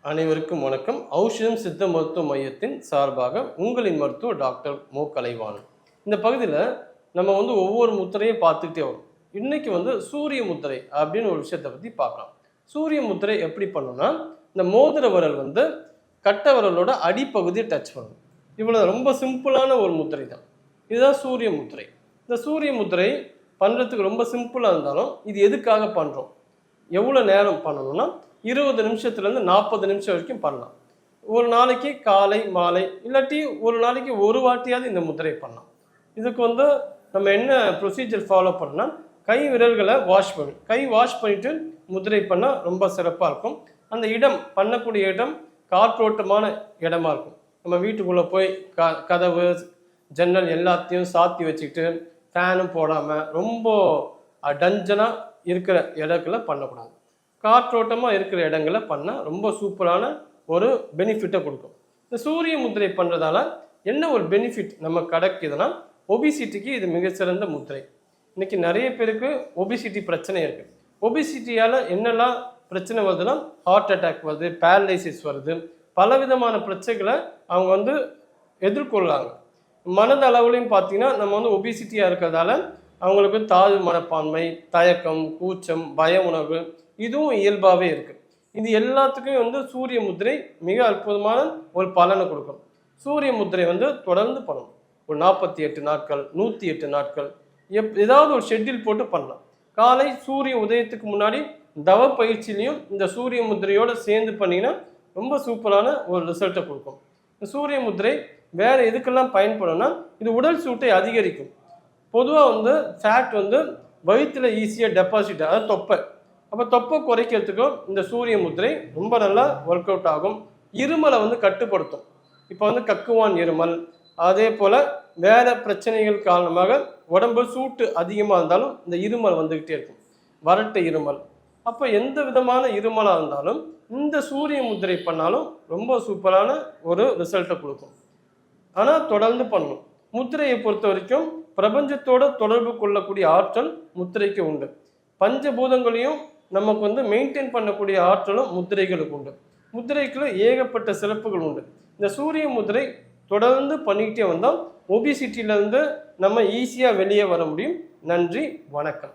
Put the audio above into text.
அனைவருக்கும் வணக்கம். ஔஷதம் சித்த மருத்துவ மையத்தின் சார்பாக உங்களின் மருத்துவர் டாக்டர் மு. கலைவாணன். இந்த பகுதியில் நம்ம ஒவ்வொரு முத்திரையை பார்த்துக்கிட்டே வரும். இன்னைக்கு சூரிய முத்திரை அப்படின்னு ஒரு விஷயத்தை பற்றி பார்க்கலாம். சூரிய முத்திரை எப்படி பண்ணணும்னா, இந்த மோதிர விரல் கட்ட விரலோட அடிப்பகுதியை டச் பண்ணணும். இவ்வளோ ரொம்ப சிம்பிளான ஒரு முத்திரை தான். இதுதான் சூரிய முத்திரை. இந்த சூரிய முத்திரை பண்ணுறதுக்கு ரொம்ப சிம்பிளாக இருந்தாலும் இது எதுக்காக பண்ணுறோம், எவ்வளோ நேரம் பண்ணணும்னா 20 நிமிஷத்துலேருந்து 40 நிமிஷம் வரைக்கும் பண்ணலாம். ஒரு நாளைக்கு காலை மாலை இல்லாட்டி ஒரு நாளைக்கு ஒரு வாட்டியாவது இந்த முத்திரை பண்ணலாம். இதுக்கு நம்ம என்ன ப்ரொசீஜர் ஃபாலோ பண்ணால், கை விரல்களை வாஷ் பண்ணணும். கை வாஷ் பண்ணிவிட்டு முத்திரை பண்ணால் ரொம்ப சிறப்பாக இருக்கும். அந்த இடம் பண்ணக்கூடிய இடம் காற்றோட்டமான இடமா இருக்கும். நம்ம வீட்டுக்குள்ளே போய் கதவு ஜன்னல் எல்லாத்தையும் சாத்தி வச்சுக்கிட்டு ஃபேனும் போடாமல் ரொம்ப டஞ்சனாக இருக்கிற இடத்துல பண்ணக்கூடாது. காற்றோட்டமாக இருக்கிற இடங்களை பண்ணால் ரொம்ப சூப்பரான ஒரு பெனிஃபிட்டை கொடுக்கும். இந்த சூரிய முத்திரை பண்ணுறதால என்ன ஒரு பெனிஃபிட் நம்ம கிடைக்குதுன்னா, ஒபிசிட்டிக்கு இது மிகச்சிறந்த முத்திரை. இன்றைக்கி நிறைய பேருக்கு ஒபிசிட்டி பிரச்சனை இருக்குது. ஒபிசிட்டியால் என்னெல்லாம் பிரச்சனை வருதுன்னா, ஹார்ட் அட்டாக் வருது, பேரலைசிஸ் வருது, பலவிதமான பிரச்சனைகளை அவங்க எதிர்கொள்ளாங்க. மனதளவுலையும் பார்த்தீங்கன்னா, நம்ம ஒபிசிட்டியாக இருக்கிறதால அவங்களுக்கு தாழ்வு மனப்பான்மை, தயக்கம், கூச்சம், பய உணர்வு இதுவும் இயல்பாகவே இருக்குது. இது எல்லாத்துக்கும் சூரிய முத்திரை மிக அற்புதமான ஒரு பலனை கொடுக்கும். சூரிய முத்திரை தொடர்ந்து பண்ணணும். ஒரு 48 நாட்கள், 108 நாட்கள், ஏதாவது ஒரு ஷெட்யூல் போட்டு பண்ணலாம். காலை சூரிய உதயத்துக்கு முன்னாடி தவ பயிற்சியிலையும் இந்த சூரிய முத்திரையோடு சேர்ந்து பண்ணிங்கன்னா ரொம்ப சூப்பரான ஒரு ரிசல்ட்டை கொடுக்கும். இந்த சூரிய முத்திரை வேறு எதுக்கெல்லாம் பயன்படும்னா, இது உடல் சூட்டை அதிகரிக்கும். பொதுவாக ஃபேட் வயிற்றில் ஈஸியாக டெபாசிட், அதாவது தொப்பை. அப்போ தொப்பை குறைக்கிறதுக்கும் இந்த சூரிய முத்திரை ரொம்ப நல்லா ஒர்க் அவுட் ஆகும். இருமலை கட்டுப்படுத்தும். இப்போ கக்குவான் இருமல், அதே போல் வேறு பிரச்சனைகள் காரணமாக உடம்பு சூட்டு அதிகமாக இருந்தாலும் இந்த இருமல் வந்துக்கிட்டே இருக்கும், வறட்டு இருமல். அப்போ எந்த விதமான இருமலாக இருந்தாலும் இந்த சூரிய முத்திரை பண்ணாலும் ரொம்ப சூப்பரான ஒரு ரிசல்ட்டை கொடுக்கும். ஆனால் தொடர்ந்து பண்ணணும். முத்திரையை பொறுத்த வரைக்கும் பிரபஞ்சத்தோட தொடர்பு கொள்ளக்கூடிய ஆற்றல் முத்திரைக்கு உண்டு. பஞ்சபூதங்களையும் நமக்கு மெயின்டைன் பண்ணக்கூடிய ஆற்றலும் முத்திரைகளுக்கு உண்டு. முத்திரைக்குள்ள ஏகப்பட்ட சிறப்புகள் உண்டு. இந்த சூரிய முத்திரை தொடர்ந்து பண்ணிக்கிட்டே வந்தால் ஒபிசிட்டியிலேருந்து நம்ம ஈஸியாக வெளியே வர முடியும். நன்றி, வணக்கம்.